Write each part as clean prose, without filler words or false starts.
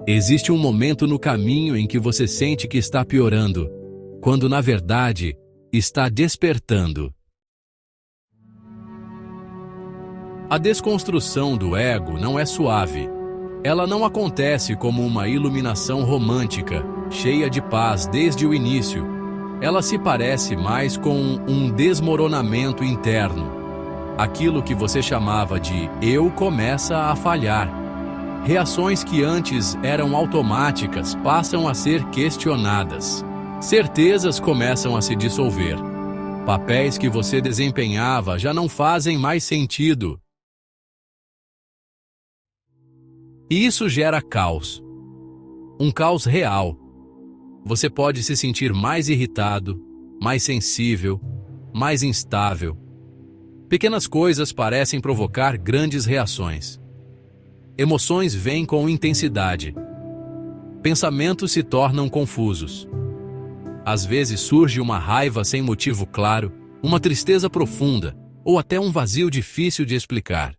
Existe um momento no caminho em que você sente que está piorando, quando na verdade está despertando. A desconstrução do ego não é suave. Ela não acontece como uma iluminação romântica, cheia de paz desde o início. Ela se parece mais com um desmoronamento interno. Aquilo que você chamava de eu começa a falhar. Reações que antes eram automáticas passam a ser questionadas. Certezas começam a se dissolver. Papéis que você desempenhava já não fazem mais sentido. E isso gera caos. Um caos real. Você pode se sentir mais irritado, mais sensível, mais instável. Pequenas coisas parecem provocar grandes reações. Emoções vêm com intensidade. Pensamentos se tornam confusos. Às vezes surge uma raiva sem motivo claro, uma tristeza profunda, ou até um vazio difícil de explicar.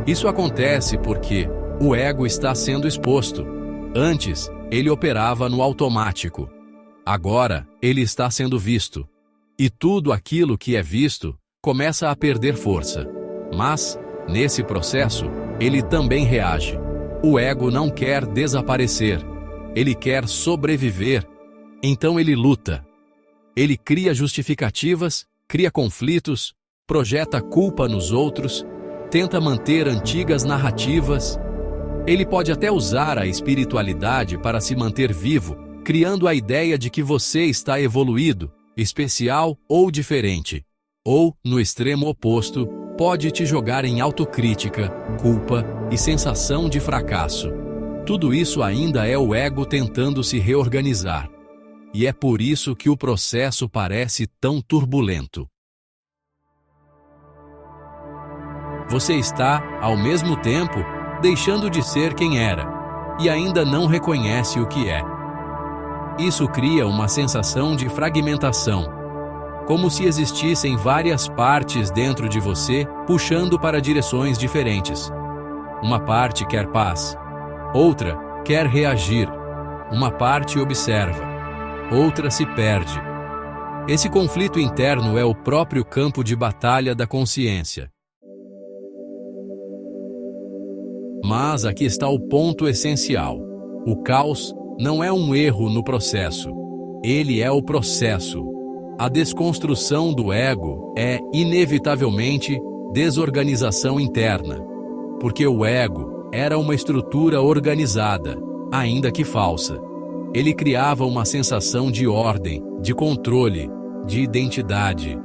Isso acontece porque o ego está sendo exposto. Antes, ele operava no automático. Agora, ele está sendo visto. E tudo aquilo que é visto começa a perder força. Mas, nesse processo, ele também reage. O ego não quer desaparecer. Ele quer sobreviver. Então ele luta. Ele cria justificativas, cria conflitos, projeta culpa nos outros, tenta manter antigas narrativas. Ele pode até usar a espiritualidade para se manter vivo, criando a ideia de que você está evoluído, especial ou diferente. Ou, no extremo oposto, pode te jogar em autocrítica, culpa e sensação de fracasso. Tudo isso ainda é o ego tentando se reorganizar. E é por isso que o processo parece tão turbulento. Você está, ao mesmo tempo, deixando de ser quem era, e ainda não reconhece o que é. Isso cria uma sensação de fragmentação, como se existissem várias partes dentro de você puxando para direções diferentes. Uma parte quer paz, outra quer reagir, uma parte observa, outra se perde. Esse conflito interno é o próprio campo de batalha da consciência. Mas aqui está o ponto essencial. O caos não é um erro no processo. Ele é o processo. A desconstrução do ego é, inevitavelmente, desorganização interna. Porque o ego era uma estrutura organizada, ainda que falsa. Ele criava uma sensação de ordem, de controle, de identidade.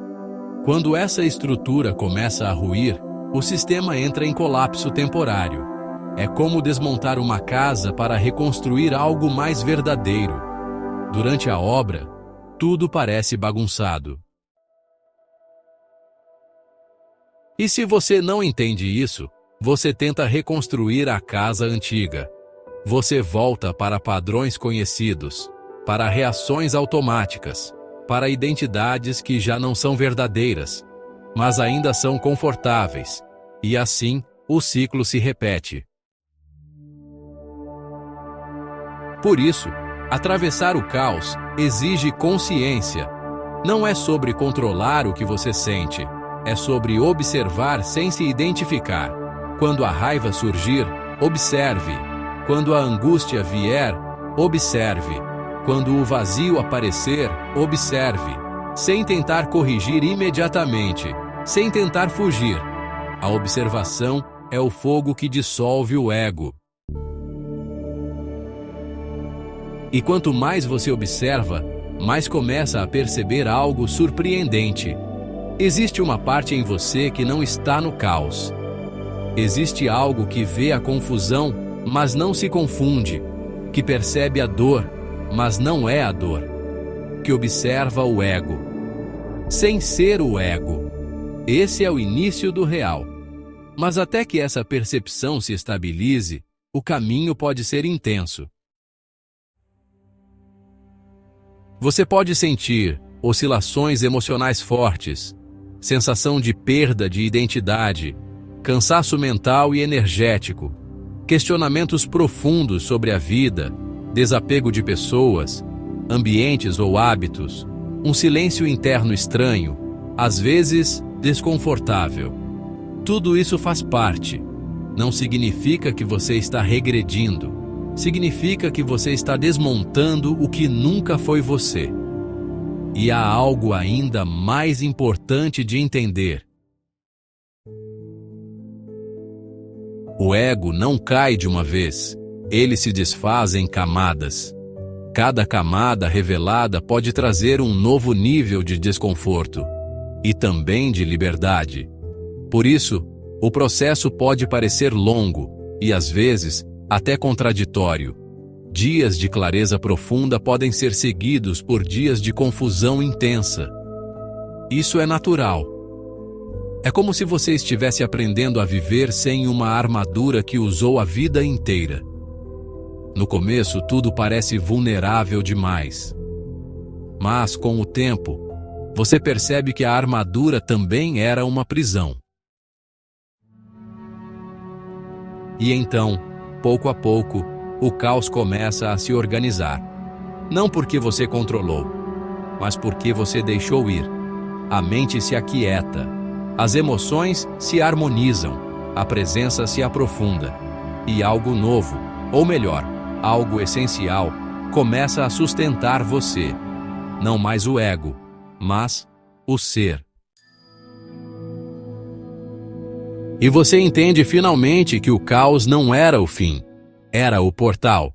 Quando essa estrutura começa a ruir, o sistema entra em colapso temporário. É como desmontar uma casa para reconstruir algo mais verdadeiro. Durante a obra, tudo parece bagunçado. E se você não entende isso, você tenta reconstruir a casa antiga. Você volta para padrões conhecidos, para reações automáticas, para identidades que já não são verdadeiras, mas ainda são confortáveis. E assim, o ciclo se repete. Por isso, atravessar o caos exige consciência. Não é sobre controlar o que você sente, é sobre observar sem se identificar. Quando a raiva surgir, observe. Quando a angústia vier, observe. Quando o vazio aparecer, observe. Sem tentar corrigir imediatamente, sem tentar fugir. A observação é o fogo que dissolve o ego. E quanto mais você observa, mais começa a perceber algo surpreendente. Existe uma parte em você que não está no caos. Existe algo que vê a confusão, mas não se confunde, que percebe a dor, mas não é a dor, que observa o ego, sem ser o ego. Esse é o início do real. Mas até que essa percepção se estabilize, o caminho pode ser intenso. Você pode sentir oscilações emocionais fortes, sensação de perda de identidade, cansaço mental e energético, questionamentos profundos sobre a vida, desapego de pessoas, ambientes ou hábitos, um silêncio interno estranho, às vezes desconfortável. Tudo isso faz parte. Não significa que você está regredindo. Significa que você está desmontando o que nunca foi você. E há algo ainda mais importante de entender. O ego não cai de uma vez. Ele se desfaz em camadas. Cada camada revelada pode trazer um novo nível de desconforto e também de liberdade. Por isso, o processo pode parecer longo e, às vezes, até contraditório. Dias de clareza profunda podem ser seguidos por dias de confusão intensa. Isso é natural. É como se você estivesse aprendendo a viver sem uma armadura que usou a vida inteira. No começo, tudo parece vulnerável demais. Mas, com o tempo, você percebe que a armadura também era uma prisão. E então, pouco a pouco, o caos começa a se organizar. Não porque você controlou, mas porque você deixou ir. A mente se aquieta, as emoções se harmonizam, a presença se aprofunda, e algo novo, ou melhor, algo essencial, começa a sustentar você. Não mais o ego, mas o ser. E você entende finalmente que o caos não era o fim, era o portal.